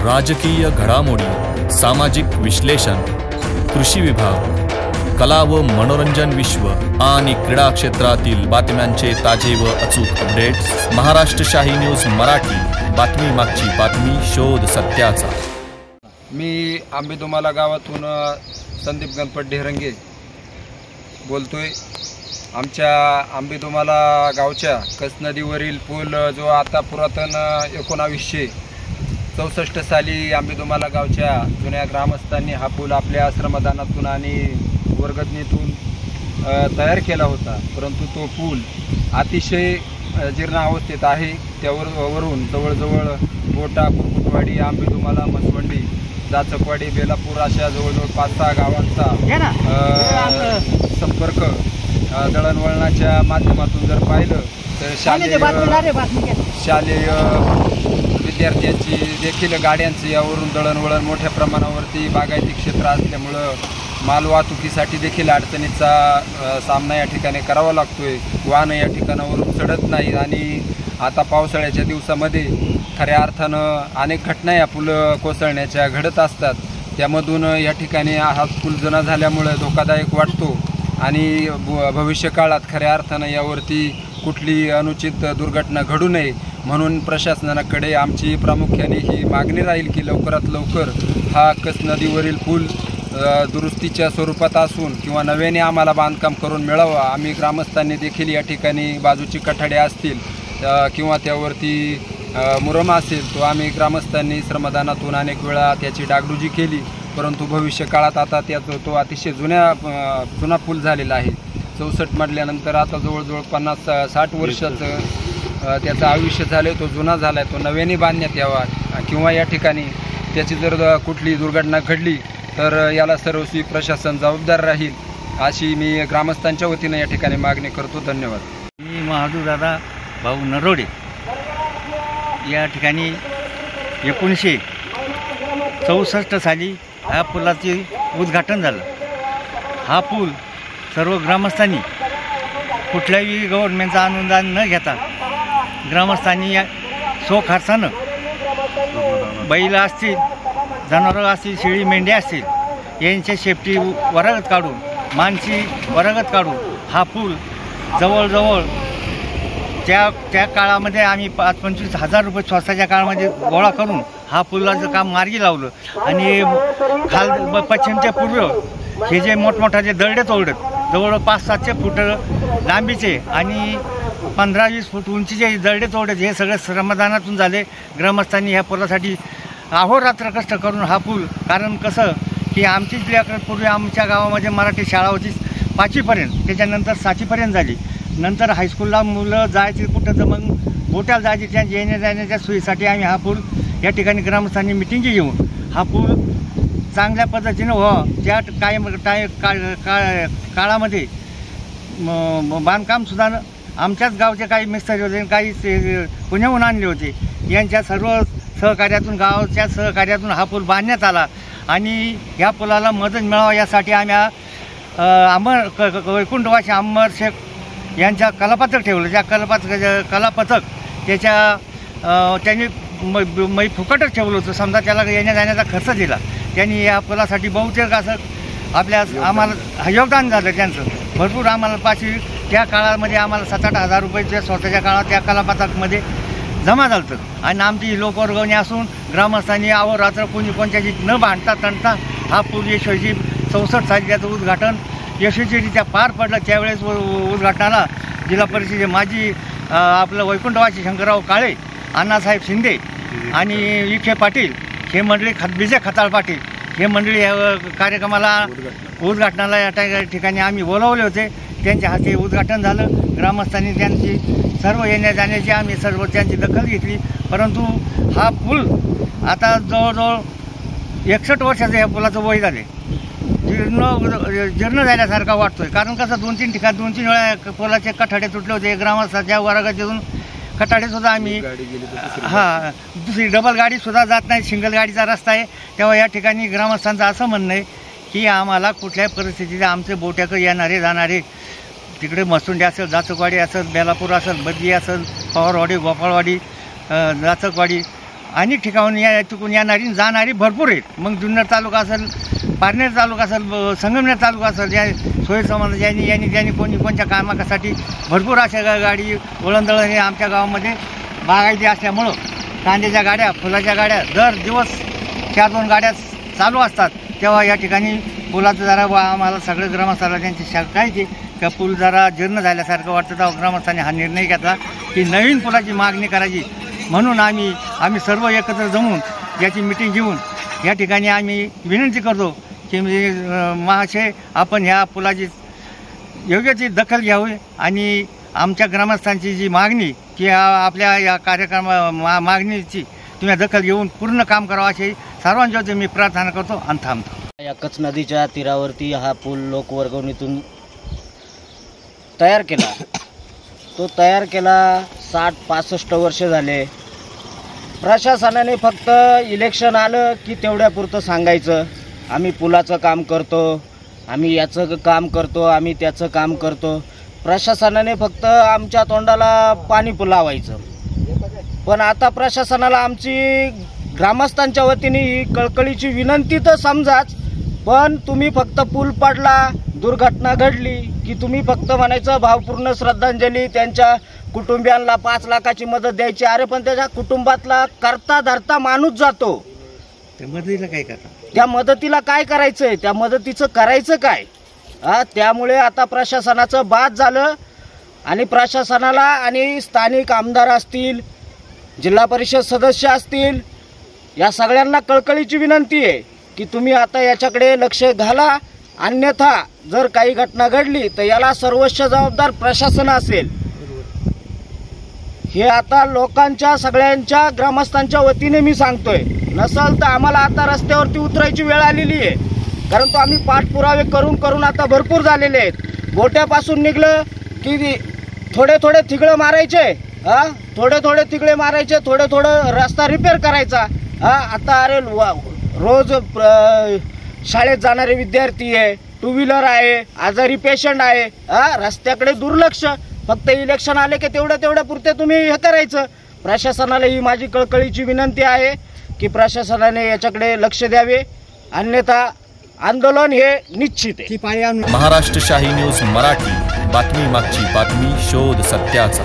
राजकीय घडामोडी, सामाजिक विश्लेषण, कृषी विभाग, कला व मनोरंजन विश्व आणि क्रीडा क्षेत्रातील बातम्यांचे ताजे व अचूक अपडेट्स महाराष्ट्र शाही न्यूज मराठी। बातमी मागची बातमी, शोध सत्याचा। मी आंबेदुमाला गावातून संदीप गणपत ढेरंगे बोलतोय। आमच्या आंबेदुमाला गावच्या कस नदीवरील पूल जो आता पुरातन 1964 साली आंबेदुमाला गावच्या जुन्या ग्रामस्थांनी हा पूल आपल्या श्रमदानातून आणि वर्गणीतून तयार केला होता, परंतु तो पूल अतिशय जीर्ण अवस्थेत आहे। त्यावरून जवळजवळ बोटा, कुरकुटवाडी, आंबेदुमाला, मसवंडी, जाचकवाडी, बेलापूर अशा जवळजवळ 5-6 गावांचा संपर्क दळणवळणाच्या माध्यमातून जर पाहिलं तर शालेय विद्यार्थ्यांची देखील गाड्यांची यावरून दळणवळण मोठ्या प्रमाणावरती बागायती क्षेत्र असल्यामुळं माल वाहतुकीसाठी देखील अडचणीचा सामना या ठिकाणी करावा लागतोय। वाहनं या ठिकाणावरून चढत नाहीत आणि आता पावसाळ्याच्या दिवसामध्ये खऱ्या अर्थानं अनेक घटना या पूल कोसळण्याच्या घडत असतात। त्यामधून या ठिकाणी हा पूल जुना झाल्यामुळे धोकादायक वाटतो आणि भविष्य काळात खऱ्या अर्थानं यावरती कुठली अनुचित दुर्घटना घडू नये म्हणून प्रशासनाकडे आमची प्रामुख्याने ही मागणी राहील की लवकरात लवकर हा कस नदीवरील पूल दुरुस्तीच्या स्वरूपात असून किंवा नव्याने आम्हाला बांधकाम करून मिळावं। आम्ही ग्रामस्थांनी देखील या ठिकाणी बाजूची कठाडे असतील किंवा त्यावरती मुरम असेल तो आम्ही ग्रामस्थांनी श्रमदानातून अनेक वेळा त्याची डागडुजी केली, परंतु भविष्य काळात आता तो अतिशय जुना पूल झालेला आहे। 64 म्हटल्यानंतर आता जवळजवळ 50-60 वर्षाचं त्याचं आयुष्य झालं, तो जुना झाला आहे, तो नव्याने बांधण्यात यावा किंवा या ठिकाणी त्याची जर कुठली दुर्घटना घडली तर याला सर्वस्वी प्रशासन जबाबदार राहील अशी मी ग्रामस्थांच्या वतीने या ठिकाणी मागणी करतो। धन्यवाद। मी महादू दादा भाऊ नरोडे या ठिकाणी 1964 साली ह्या पुलाचे उद्घाटन झालं। हा पूल सर्व ग्रामस्थांनी कुठल्याही गव्हर्नमेंटचं अनुदान न घेता ग्रामस्थांनी स्वखर्चानं बैल असतील, जनावरं असतील, शेळी मेंढ्या असतील यांच्या सेफ्टी वरागत काढून, मानसी वरागत काढून हा पूल जवळजवळ त्या काळामध्ये आम्ही 25-25 हजार रुपये स्वस्ताच्या काळामध्ये गोळा करून हा पुलाचं काम मार्गी लावलं आणि पश्चिमच्या पूर्व हे जे मोठमोठाचे दरडे तोडत जवळ 500-700 फूट लांबीचे आणि 15-20 फूट उंचीचे दरडे तोडत हे सगळे श्रमदानातून झाले। ग्रामस्थांनी ह्या पुलासाठी अहोरात्र कष्ट करून हा पूल, कारण कसं की आमचीच लेकरं पूर्वी आमच्या गावामध्ये मराठी शाळा होती 5वीपर्यंत, त्याच्यानंतर 7वीपर्यंत झाली। नंतर हायस्कूलला मुलं जायचे कुठं तर मग बोट्याला जायचे, त्या येण्या जाण्याच्या सोयीसाठी आम्ही हा पूल या ठिकाणी ग्रामस्थांनी मिटिंगी घेऊन हा पूल चांगल्या पद्धतीनं त्या काळामध्ये बांधकामसुद्धा आमच्याच गावचे काही मिस्त्री होते, काही पुण्याहून आणले होते, यांच्या सर्व सहकार्यातून गावाच्या सहकार्यातून हा पूल बांधण्यात आला आणि या पुलाला मदत मिळावा यासाठी आम्ही वैकुंठवासी अमर शेख यांच्या कलापथक ठेवलं। त्या कलापथक त्यांनी फुकटच ठेवलं होतं, समजा त्याला येण्या जाण्याचा खर्च दिला। त्यांनी या पुलासाठी बहुतेक असं आम्हाला योगदान झालं त्यांचं भरपूर। आम्हाला त्या काळामध्ये आम्हाला 7-8 हजार रुपये स्वतःच्या काळात त्या कलापथकमध्ये जमा झालं होतं आणि आमची लोकवर्गणी असून ग्रामस्थांनी अहोरात्र कोणत्याची न भांडता तणता हा पूल यशस्वी 64 साली त्याचं उद्घाटन यशस्वीरित्या पार पडलं। त्यावेळेस उद्घाटनाला जिल्हा परिषदेचे माजी आपलं वैकुंठवासी शंकरराव काळे, अण्णासाहेब शिंदे आणि विखे पाटील हे मंडळी, विजय खताळ पाटील हे मंडळी या कार्यक्रमाला उद्घाटनाला या ठिकाणी आम्ही बोलावले होते। त्यांच्या हाती उद्घाटन झालं। ग्रामस्थांनी त्यांची सर्व येण्या जाण्याची आम्ही सर्व त्यांची दखल घेतली, परंतु हा पूल आता जवळजवळ 61 वर्षाचं या पुलाचं वय झाले, जीर्ण झाल्यासारखा वाटतोय। कारण कसं 2-3 ठिकाणी 2-3 वेळा पुलाचे कठाडे तुटले होते, ग्रामस्थांच्या वरागतीतून कठाडेसुद्धा आम्ही दुसरी डबल गाडीसुद्धा जात नाही, सिंगल गाडीचा रस्ता आहे। तेव्हा या ठिकाणी ग्रामस्थांचं असं म्हणणं आहे की आम्हाला कुठल्याही परिस्थितीत आमचे बोट्याकडे येणारे जाणारे तिकडे मसुंडी असेल, जाचकवाडी असेल, बेलापूर असेल, बदली असेल, पवारवाडी, गोपाळवाडी, जाचकवाडी अनेक ठिकाणून चुकून येणारी जाणारी भरपूर आहेत. मग जुन्नर तालुका असेल, पारनेर तालुका असेल, संगमनेर तालुका असेल, या सोयी समाज यांनी कोणी कोणत्या कामासाठी भरपूर अशा गाडी वळणदळण हे आमच्या गावामध्ये बागायती असल्यामुळं कांद्याच्या गाड्या, फुलाच्या गाड्या दर दिवस 4-2 गाड्या चालू असतात. तेव्हा या ठिकाणी पुलाचं जरा आम्हाला सगळे ग्रामस्थांना त्यांची शंका आहे की त्या पूल जरा जीर्ण झाल्यासारखं वाटतं. तेव्हा ग्रामस्थांनी हा निर्णय घेतला की नवीन पुलाची मागणी करायची. म्हणून आम्ही सर्व एकत्र जमून याची मिटिंग घेऊन या ठिकाणी आम्ही विनंती करतो की महाशय आपण ह्या पुलाची योग्य ती दखल घ्यावी आणि आमच्या ग्रामस्थांची जी मागणी की आपल्या या मागणीची तुम्ही दखल घेऊन पूर्ण काम करावं अशी सर्वांच्या मी प्रार्थना करतो आणि थांबतो. या कच्छ नदीच्या तीरावरती हा पूल लोकवर्गणीतून तयार केला. तो तयार केला 60-65 वर्ष झाले. प्रशासनाने फक्त इलेक्शन आलं की तेवढ्यापुरतं सांगायचं आम्ही पुलाचं काम करतो, आम्ही याचं काम करतो, आम्ही त्याचं काम करतो. प्रशासनाने फक्त आमच्या तोंडाला पाणी लावायचं. पण आता प्रशासनाला आमची ग्रामस्थांच्या वतीने ही कळकळीची विनंती तर समजाच, पण तुम्ही फक्त पूल पडला, दुर्घटना घडली की तुम्ही फक्त म्हणायचं भावपूर्ण श्रद्धांजली, त्यांच्या कुटुंबियांना 5 लाखाची मदत द्यायची. अरे पण त्याच्या कुटुंबातला करता धरता माणूस जातो, त्या मदतीला काय करता, त्या मदतीला काय करायचंय, त्या मदतीचं करायचं काय? त्यामुळे आता प्रशासनाचं बाद झालं आणि प्रशासनाला आणि स्थानिक आमदार असतील, जिल्हा परिषद सदस्य असतील, या सगळ्यांना कळकळीची विनंती आहे की तुम्ही आता याच्याकडे लक्ष घाला. अन्यथा जर काही घटना घडली तर याला सर्वोच्च जबाबदार प्रशासन असेल. हे आता लोकांच्या सगळ्यांच्या ग्रामस्थांच्या वतीने मी सांगतोय. नसल तर आम्हाला आता रस्त्यावरती उतरायची वेळ आलेली आहे. कारण तो आम्ही पाठपुरावे करून करून आता भरपूर झालेले आहेत. गोट्यापासून निघलं की थोडे थिगळं मारायचे, थोडे थिगळे मारायचे, थोडं रस्ता रिपेअर करायचा. आता अरे रोज शाळेत जाणारे विद्यार्थी आहे, 2 व्हीलर आहे, आजारी पेशंट आहे, रस्त्याकडे दुर्लक्ष. फक्त इलेक्शन आले की तेवढ्या पुरते तुम्ही हे करायचं. प्रशासनाला ही माझी कळकळीची विनंती आहे की प्रशासनाने याच्याकडे लक्ष द्यावे, अन्यथा आंदोलन हे निश्चित आहे. महाराष्ट्र शाही न्यूज मराठी, बातमी मागची बातमी, शोध सत्याचा.